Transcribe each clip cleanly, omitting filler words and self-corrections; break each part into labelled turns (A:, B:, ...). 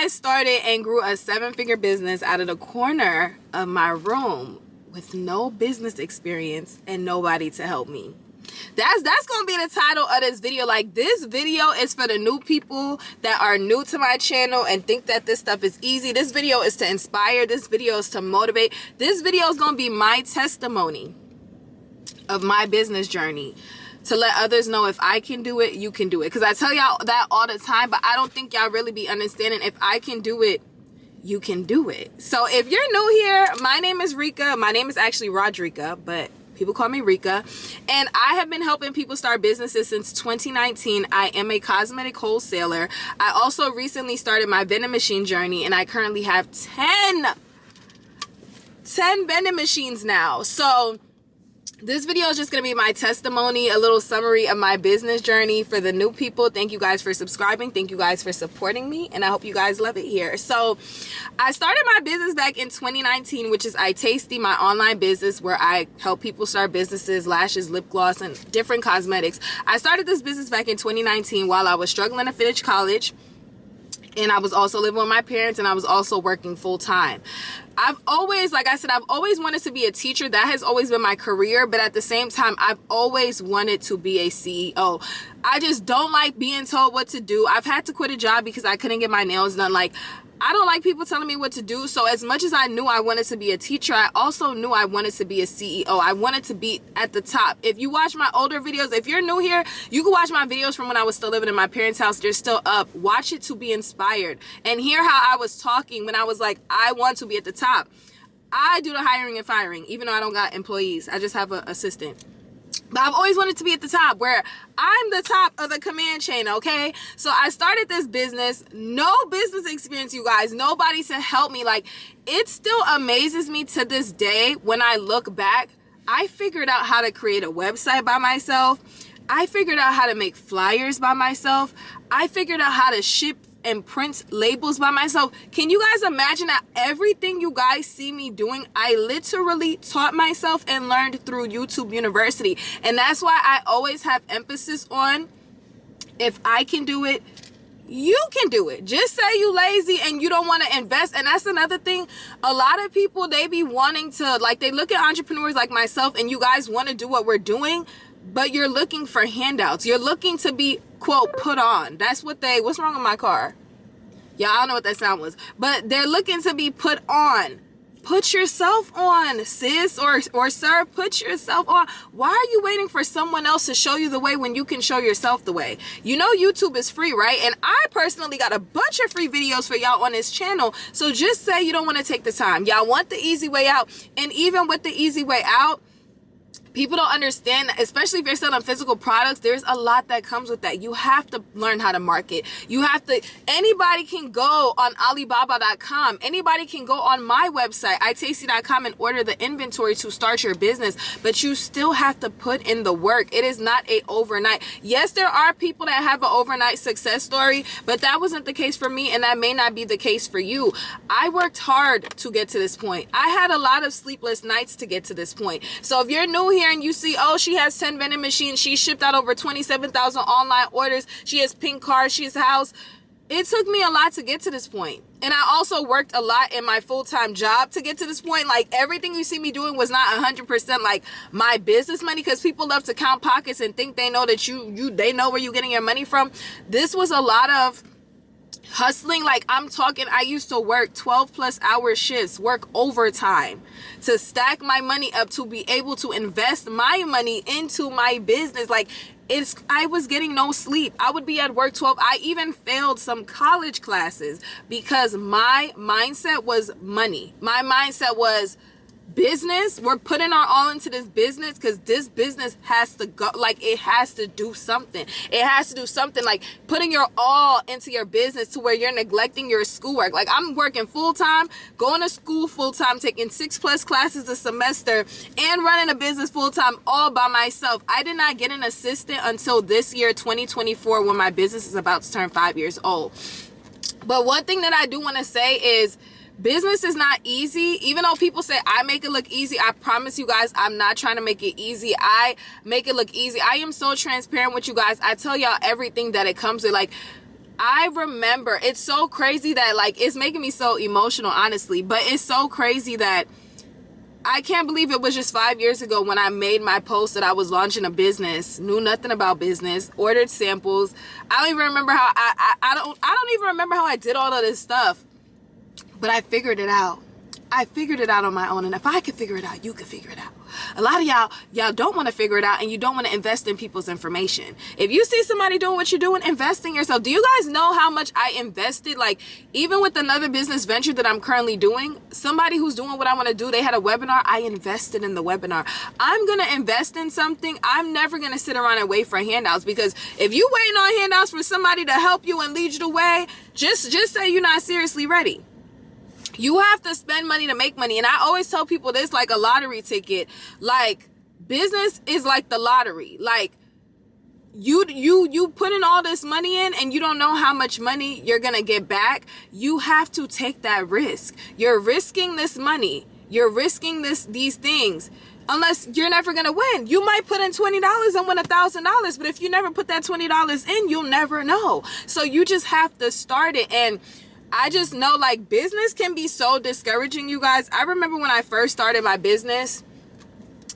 A: I started and grew a 7-figure business out of the corner of my room with no business experience and nobody to help me. That's gonna be the title of this video. Like, this video is for the new people that are new to my channel and think that this stuff is easy. This video is to inspire. This video is to motivate. This video is gonna be my testimony of my business journey, to let others know if I can do it, you can do it. Because I tell y'all that all the time, but I don't think y'all really be understanding, if I can do it, you can do it. So if you're new here, my name is Rika. My name is actually Rodrika, but people call me Rika. And I have been helping people start businesses since 2019. I am a cosmetic wholesaler. I also recently started my vending machine journey, and I currently have 10 vending machines now. So this video is just going to be my testimony, a little summary of my business journey for the new people. Thank you guys for subscribing. Thank you guys for supporting me. And I hope you guys love it here. So I started my business back in 2019, which is iTasty, my online business where I help people start businesses, lashes, lip gloss, and different cosmetics. I started this business back in 2019 while I was struggling to finish college. And I was also living with my parents, and I was also working full time. I've always, like I said, I've always wanted to be a teacher. That has always been my career. But at the same time, I've always wanted to be a CEO. I just don't like being told what to do. I've had to quit a job because I couldn't get my nails done. Like, I don't like people telling me what to do. So as much as I knew I wanted to be a teacher, I also knew I wanted to be a CEO. I wanted to be at the top. If you watch my older videos, if you're new here, you can watch my videos from when I was still living in my parents' house. They're still up. Watch it to be inspired and hear how I was talking when I was like, I want to be at the top. I do the hiring and firing, even though I don't got employees. I just have an assistant. But I've always wanted to be at the top, where I'm the top of the command chain, okay? So I started this business, no business experience, you guys, nobody to help me. Like, it still amazes me to this day when I look back. I figured out how to create a website by myself. I figured out how to make flyers by myself. I figured out how to ship and print labels by myself. Can you guys imagine that everything you guys see me doing, I literally taught myself and learned through YouTube University? And that's why I always have emphasis on, if I can do it, you can do it. Just say you lazy and you don't want to invest. And that's another thing. A lot of people, they be wanting to, like, they look at entrepreneurs like myself, and you guys want to do what we're doing, but you're looking for handouts. You're looking to be, quote, put on. That's what what's wrong with my car? Yeah, I don't know what that sound was. But they're looking to be put on. Put yourself on, sis or sir. Put yourself on. Why are you waiting for someone else to show you the way when you can show yourself the way? You know YouTube is free, right? And I personally got a bunch of free videos for y'all on this channel. So just say you don't want to take the time. Y'all want the easy way out. And even with the easy way out, people don't understand, especially if you're selling physical products, there's a lot that comes with that. You have to learn how to market. You have to, anybody can go on Alibaba.com. Anybody can go on my website, itasty.com, and order the inventory to start your business. But you still have to put in the work. It is not a overnight. Yes, there are people that have an overnight success story, but that wasn't the case for me, and that may not be the case for you. I worked hard to get to this point. I had a lot of sleepless nights to get to this point. So if you're new here and you see, oh, she has 10 vending machines, she shipped out over 27,000 online orders, she has pink cars, she has a house. It took me a lot to get to this point. And I also worked a lot in my full-time job to get to this point. Like, everything you see me doing was not 100% like my business money, because people love to count pockets and think they know that they know where you're getting your money from. This was a lot of hustling. Like, I'm talking, I used to work 12+ hour shifts, work overtime to stack my money up to be able to invest my money into my business. Like, I was getting no sleep. I would be at work 12. I even failed some college classes because my mindset was money. My mindset was business. We're putting our all into this business because this business has to go, like, it has to do something. It has to do something, like putting your all into your business to where you're neglecting your schoolwork. Like, I'm working full-time, going to school full-time, taking 6+ classes a semester, and running a business full-time all by myself. I did not get an assistant until this year, 2024, when my business is about to turn 5 years old. But one thing that I do want to say is, business is not easy. Even though people say I make it look easy, I promise you guys, I'm not trying to make it easy. I make it look easy. I am so transparent with you guys. I tell y'all everything that it comes with. Like, I remember, it's so crazy that, like, it's making me so emotional, honestly, but it's so crazy that I can't believe it was just 5 years ago when I made my post that I was launching a business, knew nothing about business, ordered samples. I don't even remember how I don't even remember how I did all of this stuff, but I figured it out. I figured it out on my own, and if I could figure it out, you could figure it out. A lot of y'all don't want to figure it out, and you don't want to invest in people's information. If you see somebody doing what you're doing, invest in yourself. Do you guys know how much I invested? Like, even with another business venture that I'm currently doing, somebody who's doing what I want to do, they had a webinar. I invested in the webinar. I'm going to invest in something. I'm never going to sit around and wait for handouts, because if you waiting on handouts for somebody to help you and lead you the way, just say you're not seriously ready. You have to spend money to make money. And I always tell people this, like a lottery ticket. Like, business is like the lottery. Like, you put in all this money in and you don't know how much money you're gonna get back. You have to take that risk. You're risking this money. You're risking these things. Unless you're never gonna win. You might put in $20 and win $1,000, but if you never put that $20 in, you'll never know. So you just have to start it. And I just know, like, business can be so discouraging, you guys. I remember when I first started my business,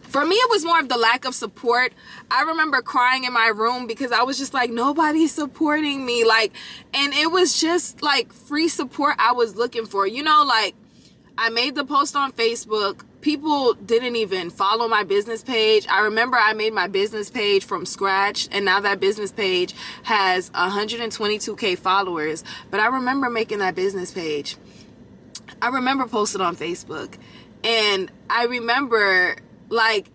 A: for me, it was more of the lack of support. I remember crying in my room because I was just like, nobody's supporting me. Like, and it was just like free support I was looking for. You know, like, I made the post on Facebook. People didn't even follow my business page. I remember I made my business page from scratch, and now that business page has 122K followers. But I remember making that business page. I remember posting on Facebook. And I remember, like,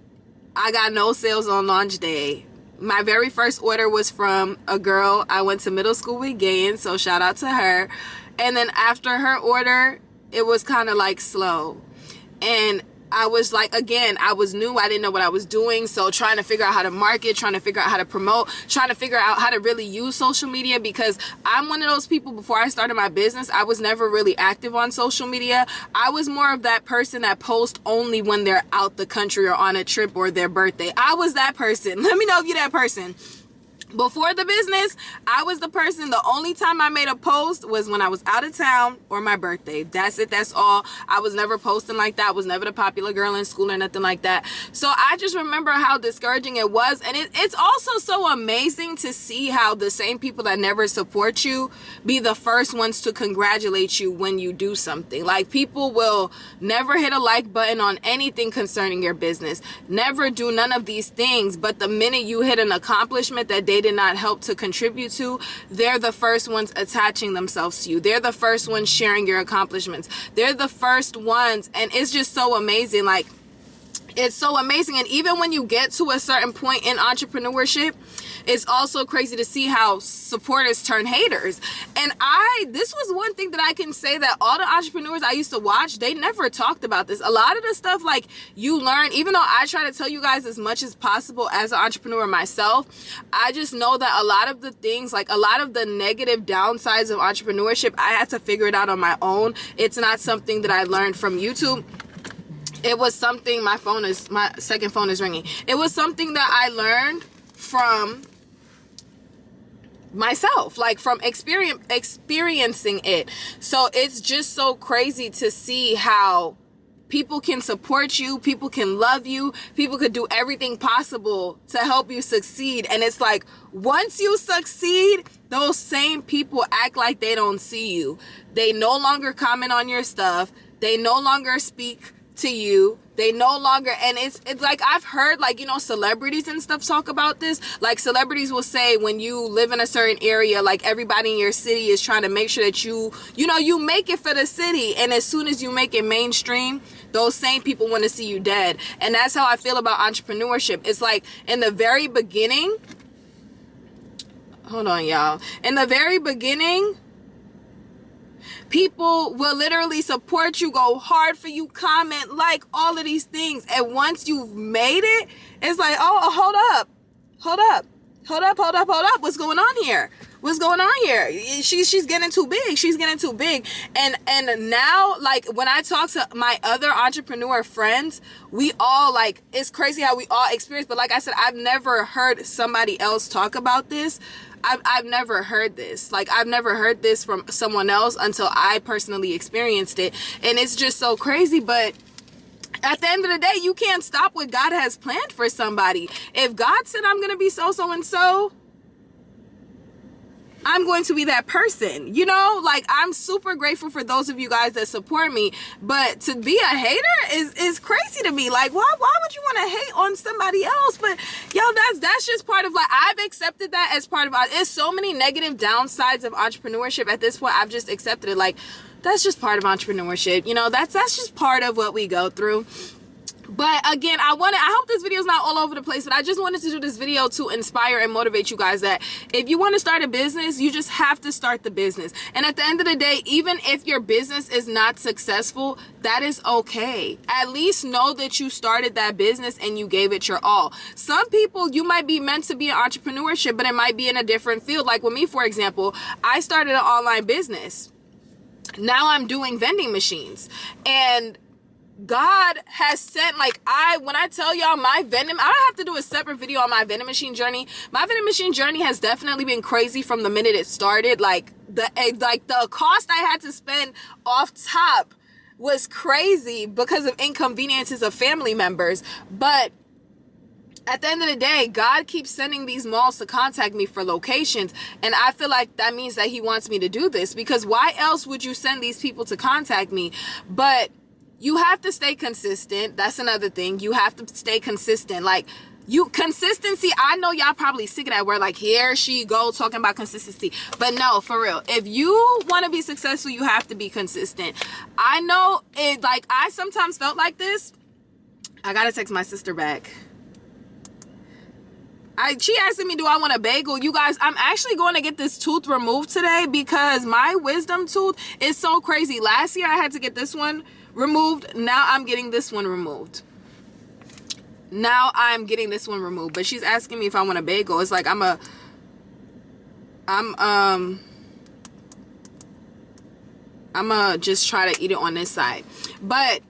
A: I got no sales on launch day. My very first order was from a girl I went to middle school with, Gayan, so shout out to her. And then after her order, it was kind of like slow. And I was like, again, I was new. I didn't know what I was doing. So trying to figure out how to market, trying to figure out how to promote, trying to figure out how to really use social media, because I'm one of those people, before I started my business, I was never really active on social media. I was more of that person that posts only when they're out the country or on a trip or their birthday. I was that person. Let me know if you're that person. Before the business, I was the person, the only time I made a post was when I was out of town or my birthday. That's it. That's all. I was never posting like that. I was never the popular girl in school or nothing like that. So I just remember how discouraging it was. And it's also so amazing to see how the same people that never support you be the first ones to congratulate you when you do something. Like, people will never hit a like button on anything concerning your business. Never do none of these things. But the minute you hit an accomplishment that they did not help to contribute to, they're the first ones attaching themselves to you. They're the first ones sharing your accomplishments. They're the first ones, and it's just so amazing. Like, it's so amazing. And even when you get to a certain point in entrepreneurship, it's also crazy to see how supporters turn haters. And this was one thing that I can say, that all the entrepreneurs I used to watch, they never talked about this. A lot of the stuff, like, you learn, even though I try to tell you guys as much as possible as an entrepreneur myself, I just know that a lot of the things, like a lot of the negative downsides of entrepreneurship, I had to figure it out on my own. It's not something that I learned from YouTube. It was something, my second phone is ringing. It was something that I learned from myself, like from experiencing it. So it's just so crazy to see how people can support you, people can love you, people could do everything possible to help you succeed. And it's like, once you succeed, those same people act like they don't see you. They no longer comment on your stuff. They no longer speak to you. They no longer, and it's like, I've heard, like, you know, celebrities and stuff talk about this. Like, celebrities will say, when you live in a certain area, like, everybody in your city is trying to make sure that you make it for the city. And as soon as you make it mainstream, those same people want to see you dead. And that's how I feel about entrepreneurship. It's like, in the very beginning, hold on, y'all. In the very beginning, people will literally support you, go hard for you, comment, like, all of these things. And once you've made it, it's like, oh, hold up. What's going on here? She's getting too big. And now, like, when I talk to my other entrepreneur friends, we all, like, it's crazy how we all experience. But like I said, I've never heard somebody else talk about this. I've never heard this. Like, I've never heard this from someone else until I personally experienced it. And it's just so crazy. But at the end of the day, you can't stop what God has planned for somebody. If God said I'm going to be so and so, I'm going to be that person, you know? Like, I'm super grateful for those of you guys that support me, but to be a hater is crazy to me. Like, why would you want to hate on somebody else? But yo, that's just part of, like, I've accepted that as part of, it's so many negative downsides of entrepreneurship at this point. I've just accepted it. Like, that's just part of entrepreneurship, you know? That's just part of what we go through. But again, I hope this video is not all over the place, but I just wanted to do this video to inspire and motivate you guys that if you want to start a business, you just have to start the business. And at the end of the day, even if your business is not successful, that is okay. At least know that you started that business and you gave it your all. Some people, you might be meant to be in entrepreneurship, but it might be in a different field. Like with me, for example, I started an online business. Now I'm doing vending machines, and God has sent, like, when I tell y'all my vending, I don't have to do a separate video on my vending machine journey. My vending machine journey has definitely been crazy from the minute it started. Like the cost I had to spend off top was crazy because of inconveniences of family members. But at the end of the day, God keeps sending these malls to contact me for locations. And I feel like that means that he wants me to do this, because why else would you send these people to contact me? But you have to stay consistent. That's another thing. You have to stay consistent. Like, consistency, I know y'all probably sick of that word, like, here she go talking about consistency. But no, for real. If you want to be successful, you have to be consistent. I know it, like, I sometimes felt like this. I gotta text my sister back. She asking me, do I want a bagel? You guys, I'm actually going to get this tooth removed today because my wisdom tooth is so crazy. Last year I had to get this one removed. Now I'm getting this one removed. But she's asking me if I want a bagel. It's like I'm just try to eat it on this side. But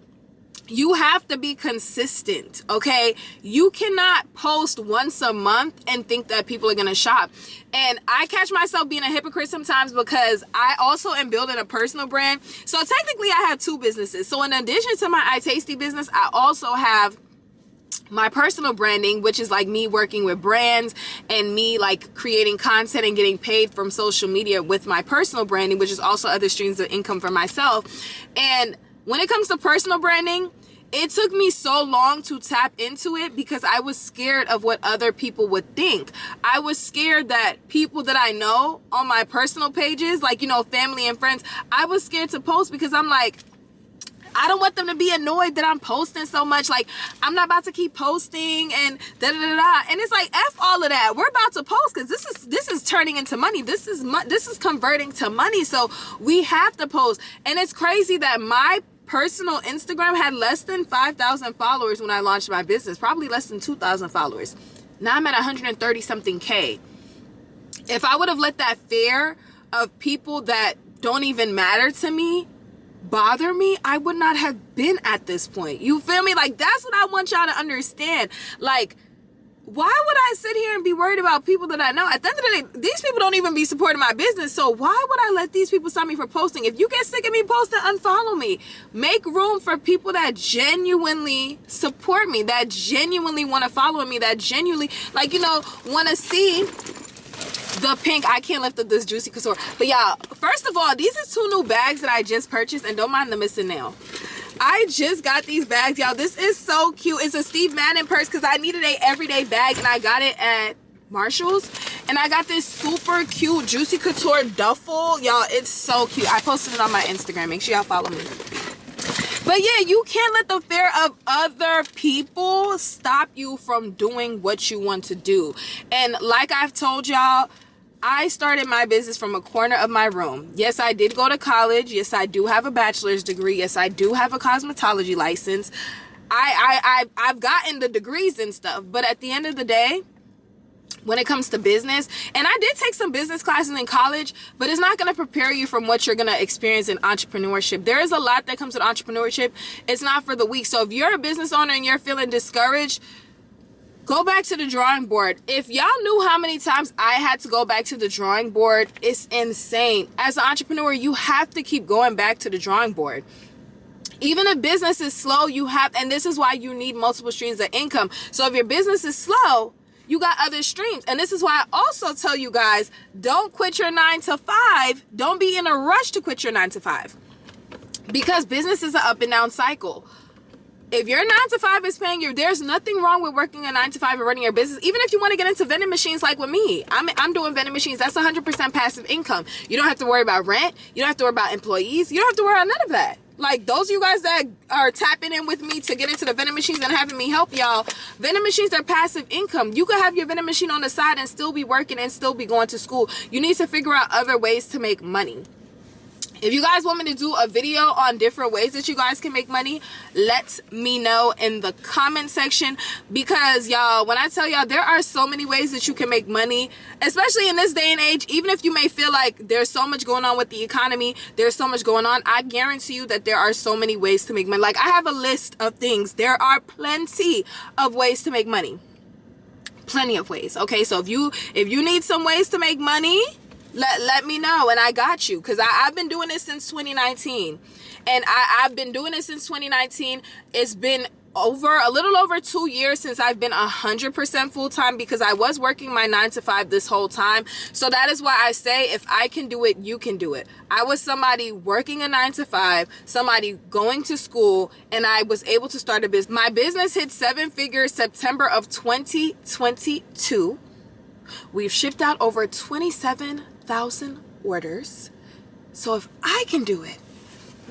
A: you have to be consistent, okay? You cannot post once a month and think that people are gonna shop. And I catch myself being a hypocrite sometimes because I also am building a personal brand. So technically I have two businesses. So in addition to my iTasty business, I also have my personal branding, which is like me working with brands and me like creating content and getting paid from social media with my personal branding, which is also other streams of income for myself. And when it comes to personal branding, it took me so long to tap into it because I was scared of what other people would think. I was scared that people that I know on my personal pages, like, you know, family and friends, I was scared to post because I'm like, I don't want them to be annoyed that I'm posting so much. Like, I'm not about to keep posting and da-da-da-da. And it's like, F all of that. We're about to post because this is turning into money. This is converting to money. So we have to post. And it's crazy that my personal Instagram had less than 5,000 followers when I launched my business, probably less than 2,000 followers. Now I'm at 130 something K. If I would have let that fear of people that don't even matter to me bother me, I would not have been at this point. You feel me? Like, that's what I want y'all to understand. Like, why would I sit here and be worried about people that I know? At the end of the day, these people don't even be supporting my business. So why would I let these people stop me from posting? If you get sick of me posting, unfollow me. Make room for people that genuinely support me, that genuinely want to follow me, that genuinely, like, you know, want to see the pink. I can't lift up this juicy couture. But y'all, first of all, these are 2 new bags that I just purchased, and don't mind the missing nail. I just got these bags, y'all. This is so cute. It's a Steve Madden purse because I needed a everyday bag, and I got it at Marshall's. And I got this super cute Juicy Couture duffel. Y'all, it's so cute. I posted it on my Instagram. Make sure y'all follow me. But yeah, you can't let the fear of other people stop you from doing what you want to do. And like I've told y'all, I started my business from a corner of my room. Yes, I did go to college. Yes, I do have a bachelor's degree. Yes, I do have a cosmetology license. I've gotten the degrees and stuff. But at the end of the day, when it comes to business, and I did take some business classes in college, but it's not going to prepare you from what you're going to experience in entrepreneurship. There is a lot that comes with entrepreneurship. It's not for the weak. So if you're a business owner and you're feeling discouraged, Go back to the drawing board. If y'all knew how many times I had to go back to the drawing board, it's insane. As an entrepreneur, you have to keep going back to the drawing board. Even if business is slow, and this is why you need multiple streams of income. So if your business is slow, you got other streams. And this is why I also tell you guys, don't quit your 9 to 5. Don't be in a rush to quit your 9 to 5. Because business is an up and down cycle. If your 9 to 5 is paying you, there's nothing wrong with working a 9 to 5 and running your business. Even if you want to get into vending machines like with me, I'm doing vending machines. That's 100% passive income. You don't have to worry about rent. You don't have to worry about employees. You don't have to worry about none of that. Like those of you guys that are tapping in with me to get into the vending machines and having me help y'all, vending machines are passive income. You could have your vending machine on the side and still be working and still be going to school. You need to figure out other ways to make money. If you guys want me to do a video on different ways that you guys can make money, let me know in the comment section. Because y'all, when I tell y'all, there are so many ways that you can make money, especially in this day and age. Even if you may feel like there's so much going on with the economy, there's so much going on, I guarantee you that there are so many ways to make money. Like I have a list of things. There are plenty of ways to make money. Plenty of ways. Okay, so if you need some ways to make money, let me know and I got you, because I've been doing this since 2019, and I've been doing it since 2019. It's been a little over 2 years since I've been 100% full-time, because I was working my 9 to 5 this whole time. So that is why I say, if I can do it, you can do it. I was somebody working a 9 to 5, somebody going to school, and I was able to start a business. My business hit 7 figures September of 2022. We've shipped out over 27,000 orders. So if I can do it,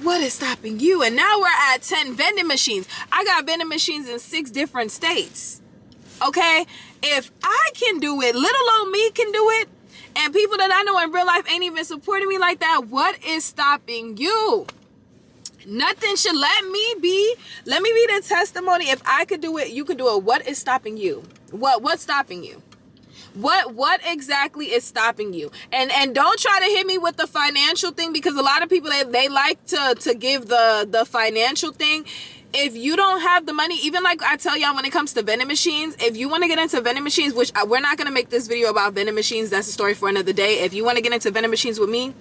A: what is stopping you? And now we're at 10 vending machines. I got vending machines in 6 different states. Okay? If I can do it, little old me can do it, and people that I know in real life ain't even supporting me like that, what is stopping you? Nothing should let me be the testimony. If I could do it, you could do it. What is stopping you? What's stopping you? What exactly is stopping you? And don't try to hit me with the financial thing, because a lot of people, they like to give the financial thing. If you don't have the money, even like I tell y'all when it comes to vending machines, if you want to get into vending machines, which we're not going to make this video about vending machines, that's a story for another day. If you want to get into vending machines with me,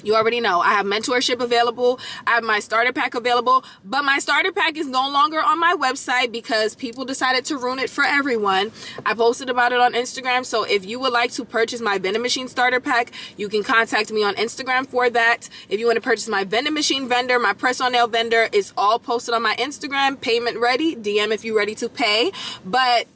A: you already know I have mentorship available. I have my starter pack available, but my starter pack is no longer on my website because people decided to ruin it for everyone. I posted about it on Instagram. So if you would like to purchase my vending machine starter pack, you can contact me on Instagram for that. If you want to purchase my vending machine vendor, my press-on nail vendor, is all posted on my Instagram. Payment ready. DM if you're ready to pay. But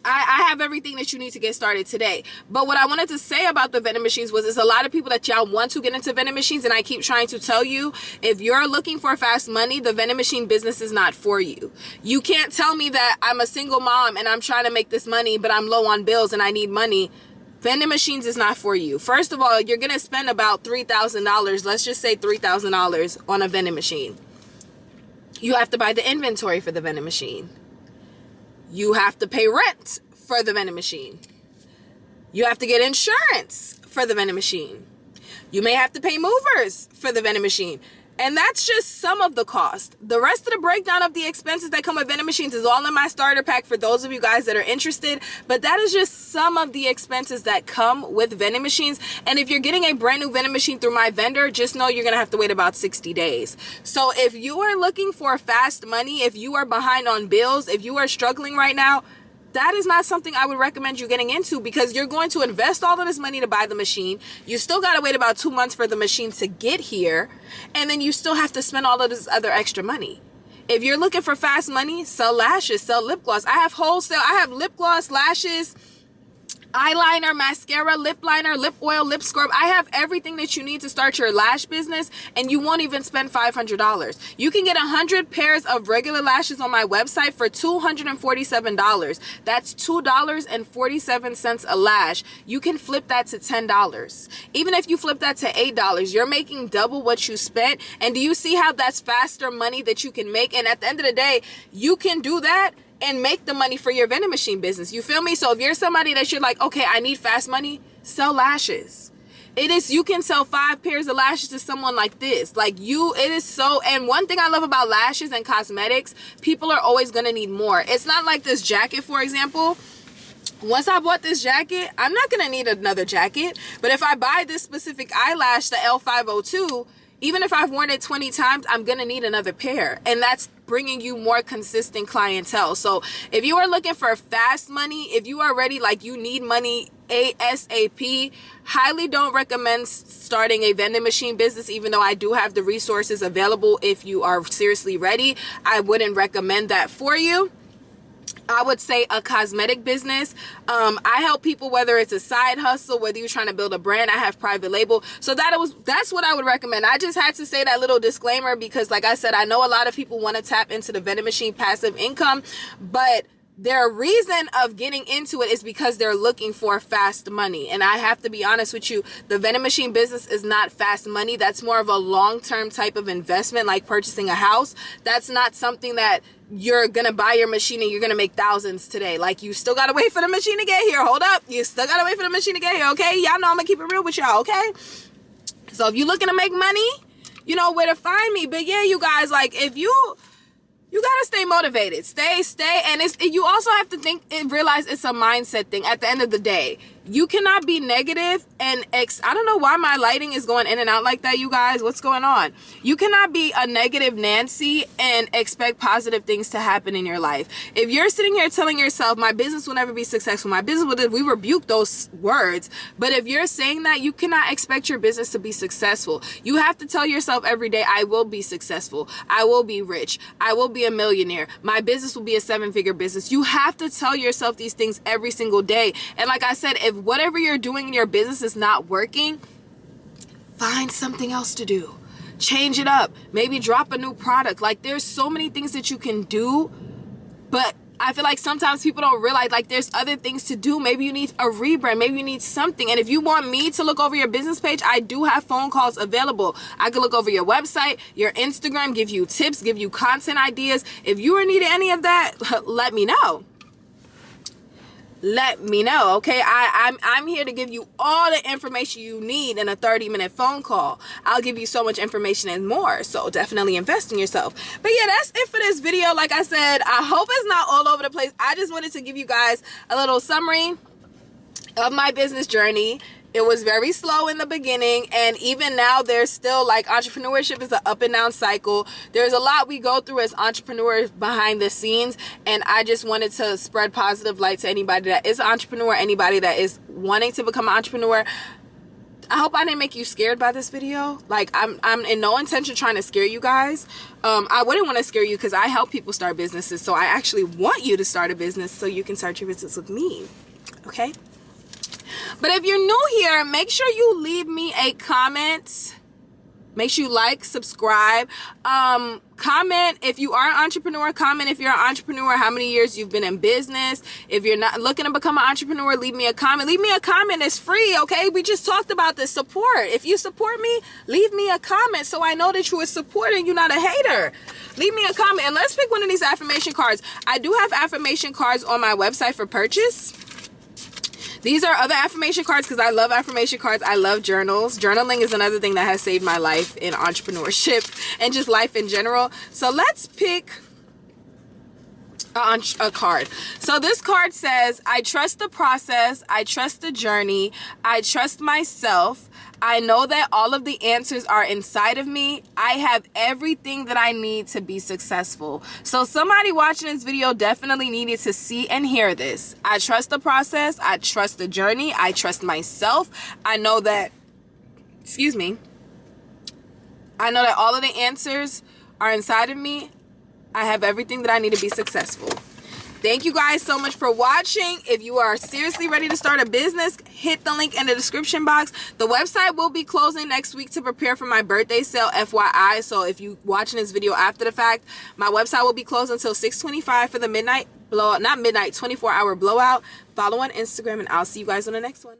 A: I have everything that you need to get started today. But what I wanted to say about the vending machines was, there's a lot of people that y'all want to get into vending machines, and I keep trying to tell you, if you're looking for fast money, the vending machine business is not for you. You can't tell me that I'm a single mom and I'm trying to make this money, but I'm low on bills and I need money. Vending machines is not for you. First of all, you're going to spend about $3,000. Let's just say $3,000 on a vending machine. You have to buy the inventory for the vending machine. You have to pay rent for the vending machine. You have to get insurance for the vending machine. You may have to pay movers for the vending machine. And that's just some of the cost. The rest of the breakdown of the expenses that come with vending machines is all in my starter pack for those of you guys that are interested. But that is just some of the expenses that come with vending machines. And if you're getting a brand new vending machine through my vendor, just know you're going to have to wait about 60 days. So if you are looking for fast money, if you are behind on bills, if you are struggling right now, that is not something I would recommend you getting into, because you're going to invest all of this money to buy the machine. You still got to wait about 2 months for the machine to get here. And then you still have to spend all of this other extra money. If you're looking for fast money, sell lashes, sell lip gloss. I have wholesale. I have lip gloss, lashes, eyeliner, mascara, lip liner, lip oil, lip scrub. I have everything that you need to start your lash business, and you won't even spend $500. You can get 100 pairs of regular lashes on my website for $247. That's $2.47 a lash. You can flip that to $10. Even if you flip that to $8, you're making double what you spent. And do you see how that's faster money that you can make? And at the end of the day, you can do that and make the money for your vending machine business. You feel me? So if you're somebody that you're like, okay, I need fast money, sell lashes. It is, you can sell 5 pairs of lashes to someone like this. Like it is so, and one thing I love about lashes and cosmetics, people are always going to need more. It's not like this jacket, for example. Once I bought this jacket, I'm not going to need another jacket. But if I buy this specific eyelash, the L502, even if I've worn it 20 times, I'm going to need another pair. And that's bringing you more consistent clientele. So if you are looking for fast money, if you are ready, like you need money ASAP, highly don't recommend starting a vending machine business, even though I do have the resources available. If you are seriously ready, I wouldn't recommend that for you. I would say a cosmetic business. I help people, whether it's a side hustle, whether you're trying to build a brand. I have private label. So that's what I would recommend. I just had to say that little disclaimer because, like I said, I know a lot of people want to tap into the vending machine passive income, but their reason of getting into it is because they're looking for fast money. And I have to be honest with you, the vending machine business is not fast money. That's more of a long-term type of investment, like purchasing a house. That's not something that you're gonna buy your machine and you're gonna make thousands today. Like, you still gotta wait for the machine to get here. Hold up, you still gotta wait for the machine to get here. Okay, y'all know I'm gonna keep it real with y'all. Okay, so if you're looking to make money, you know where to find me. But yeah, you guys, like, if you gotta stay motivated, stay, and you also have to think and realize it's a mindset thing. At the end of the day, you cannot be negative and I don't know why my lighting is going in and out like that, you guys. What's going on? You cannot be a negative Nancy and expect positive things to happen in your life. If you're sitting here telling yourself, my business will never be successful, my business will, we rebuke those words. But if you're saying that, you cannot expect your business to be successful. You have to tell yourself every day, I will be successful, I will be rich, I will be a millionaire, my business will be a 7-figure business. You have to tell yourself these things every single day. And like I said, if whatever you're doing in your business is not working, find something else to do. Change it up. Maybe drop a new product. Like, there's so many things that you can do, but I feel like sometimes people don't realize, like, there's other things to do. Maybe you need a rebrand. Maybe you need something. And if you want me to look over your business page, I do have phone calls available. I can look over your website, your Instagram, give you tips, give you content ideas. If you are needing any of that, let me know. Let me know, okay? I'm here to give you all the information you need in a 30-minute phone call. I'll give you so much information and more, so definitely invest in yourself. But yeah, that's it for this video. Like I said, I hope it's not all over the place. I just wanted to give you guys a little summary of my business journey. It was very slow in the beginning, and even now there's still, like, entrepreneurship is an up and down cycle. There's a lot we go through as entrepreneurs behind the scenes, and I just wanted to spread positive light to anybody that is an entrepreneur, anybody that is wanting to become an entrepreneur. I hope I didn't make you scared by this video. Like, I'm in no intention trying to scare you guys. I wouldn't want to scare you because I help people start businesses, so I actually want you to start a business so you can start your business with me, okay? But if you're new here, make sure you leave me a comment. Make sure you like, subscribe, comment if you are an entrepreneur, comment if you're an entrepreneur, how many years you've been in business. If you're not looking to become an entrepreneur, leave me a comment. Leave me a comment. It's free, okay? We just talked about this support. If you support me, leave me a comment so I know that you are supporting, you're not a hater. Leave me a comment and let's pick one of these affirmation cards. I do have affirmation cards on my website for purchase. These are other affirmation cards because I love affirmation cards. I love journals. Journaling is another thing that has saved my life in entrepreneurship and just life in general. So let's pick a card. So this card says, I trust the process. I trust the journey. I trust myself. I know that all of the answers are inside of me. I have everything that I need to be successful. So somebody watching this video definitely needed to see and hear this. I trust the process. I trust the journey. I trust myself. I know that, I know that all of the answers are inside of me. I have everything that I need to be successful. Thank you guys so much for watching. If you are seriously ready to start a business, hit the link in the description box. The website will be closing next week to prepare for my birthday sale, FYI. So if you watching this video after the fact, my website will be closed until 6:25 for the midnight blowout, not midnight, 24-hour blowout. Follow on Instagram and I'll see you guys on the next one.